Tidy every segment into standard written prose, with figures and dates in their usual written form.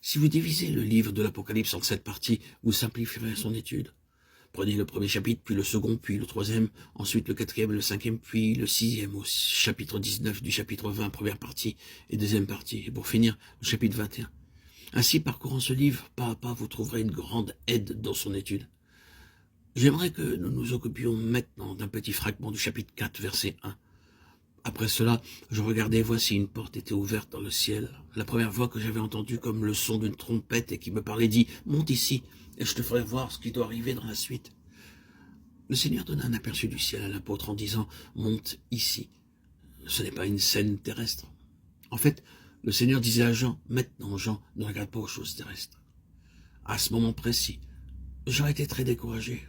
Si vous divisez le livre de l'Apocalypse en 7 parties, vous simplifierez son étude. Prenez le premier chapitre, puis le second, puis le troisième, ensuite le quatrième, le cinquième, puis le sixième, au chapitre 19 du chapitre 20, première partie et deuxième partie, et pour finir, le chapitre 21. Ainsi, parcourant ce livre, pas à pas, vous trouverez une grande aide dans son étude. J'aimerais que nous nous occupions maintenant d'un petit fragment du chapitre 4, verset 1. Après cela, je regardais, voici une porte était ouverte dans le ciel. La première voix que j'avais entendue comme le son d'une trompette et qui me parlait dit « Monte ici, et je te ferai voir ce qui doit arriver dans la suite. » Le Seigneur donna un aperçu du ciel à l'apôtre en disant « Monte ici. » Ce n'est pas une scène terrestre. En fait, le Seigneur disait à Jean « Maintenant, Jean, ne regarde pas aux choses terrestres. » À ce moment précis, Jean était très découragé.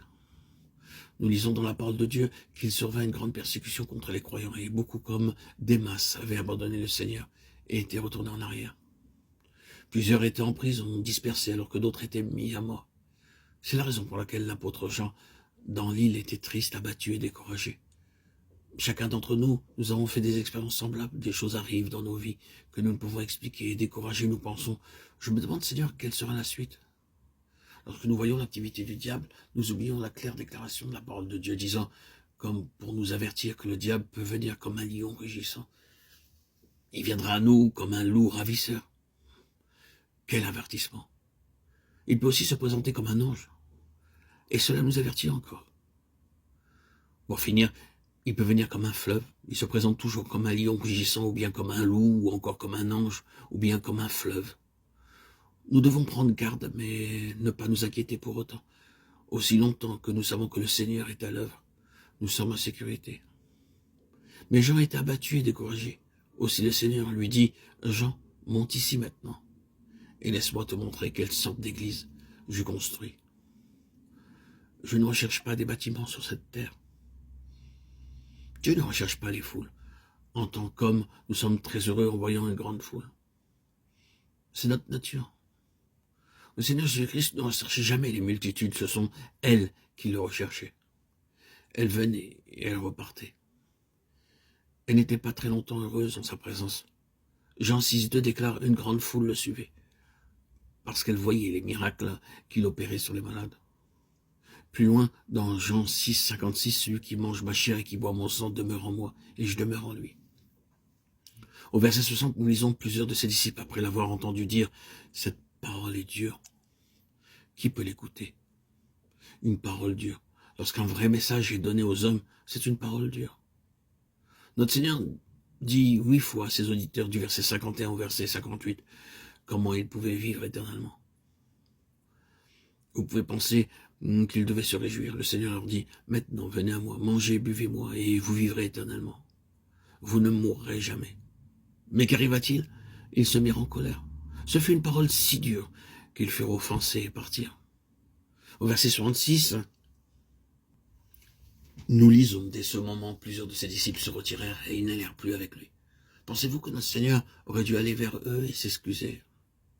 Nous lisons dans la parole de Dieu qu'il survint une grande persécution contre les croyants et beaucoup comme Démas avaient abandonné le Seigneur et étaient retournés en arrière. Plusieurs étaient en prison, dispersés alors que d'autres étaient mis à mort. C'est la raison pour laquelle l'apôtre Jean dans l'île était triste, abattu et découragé. Chacun d'entre nous, nous avons fait des expériences semblables, des choses arrivent dans nos vies que nous ne pouvons expliquer et découragés nous pensons « Je me demande Seigneur, quelle sera la suite ?» Lorsque nous voyons l'activité du diable, nous oublions la claire déclaration de la parole de Dieu disant, comme pour nous avertir que le diable peut venir comme un lion rugissant. Il viendra à nous comme un loup ravisseur. Quel avertissement! Il peut aussi se présenter comme un ange. Et cela nous avertit encore. Pour finir, il peut venir comme un fleuve. Il se présente toujours comme un lion rugissant, ou bien comme un loup, ou encore comme un ange, ou bien comme un fleuve. Nous devons prendre garde, mais ne pas nous inquiéter pour autant. Aussi longtemps que nous savons que le Seigneur est à l'œuvre, nous sommes en sécurité. Mais Jean était abattu et découragé. Aussi le Seigneur lui dit, « Jean, monte ici maintenant, et laisse-moi te montrer quelle sorte d'église je construis. Je ne recherche pas des bâtiments sur cette terre. Dieu ne recherche pas les foules. En tant qu'homme, nous sommes très heureux en voyant une grande foule. C'est notre nature. Le Seigneur Jésus-Christ ne recherchait jamais les multitudes, ce sont elles qui le recherchaient. Elles venaient et elles repartaient. Elle n'était pas très longtemps heureuse en sa présence. Jean 6,2 déclare « Une grande foule le suivait » parce qu'elle voyait les miracles qu'il opérait sur les malades. Plus loin, dans Jean 6,56, celui qui mange ma chair et qui boit mon sang demeure en moi, et je demeure en lui. Au verset 60, nous lisons plusieurs de ses disciples après l'avoir entendu dire « Cette parole est dure. Qui peut l'écouter ?» Une parole dure. Lorsqu'un vrai message est donné aux hommes, c'est une parole dure. Notre Seigneur dit 8 fois à ses auditeurs du verset 51 au verset 58 comment ils pouvaient vivre éternellement. Vous pouvez penser qu'ils devaient se réjouir. Le Seigneur leur dit « Maintenant, venez à moi, mangez, buvez-moi, et vous vivrez éternellement. Vous ne mourrez jamais. » Mais qu'arriva-t-il? Ils se mirent en colère. Ce fut une parole si dure qu'ils furent offensés et partirent. Au verset 66, nous lisons, dès ce moment, plusieurs de ses disciples se retirèrent et ils n'allèrent plus avec lui. Pensez-vous que notre Seigneur aurait dû aller vers eux et s'excuser?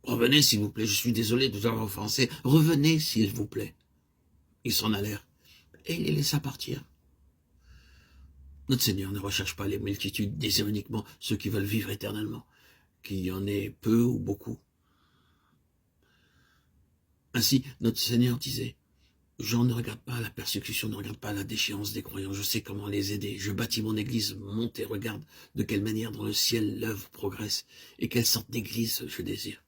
Revenez, s'il vous plaît, je suis désolé de vous avoir offensé. Revenez, s'il vous plaît. Ils s'en allèrent et il les laissa partir. Notre Seigneur ne recherche pas les multitudes, désire uniquement ceux qui veulent vivre éternellement, qu'il y en ait peu ou beaucoup. Ainsi, notre Seigneur disait, Jean ne regarde pas la persécution, ne regarde pas la déchéance des croyants. Je sais comment les aider. Je bâtis mon église, monte et regarde de quelle manière dans le ciel l'œuvre progresse et quelle sorte d'église je désire.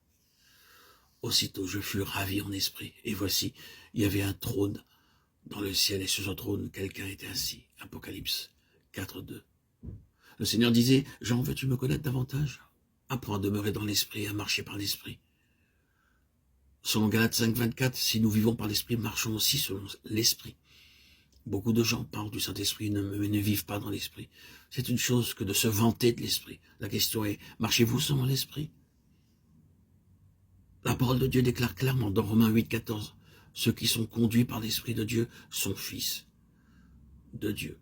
Aussitôt je fus ravi en esprit. Et voici, il y avait un trône dans le ciel et sur ce trône, quelqu'un était assis. Apocalypse 4:2. Le Seigneur disait, Jean, veux-tu me connaître davantage? Apprends à demeurer dans l'esprit et à marcher par l'esprit. Selon Galates 5:24, si nous vivons par l'Esprit, marchons aussi selon l'Esprit. Beaucoup de gens parlent du Saint-Esprit, mais ne vivent pas dans l'Esprit. C'est une chose que de se vanter de l'Esprit. La question est, marchez-vous selon l'Esprit? La parole de Dieu déclare clairement dans Romains 8:14, ceux qui sont conduits par l'Esprit de Dieu sont fils de Dieu.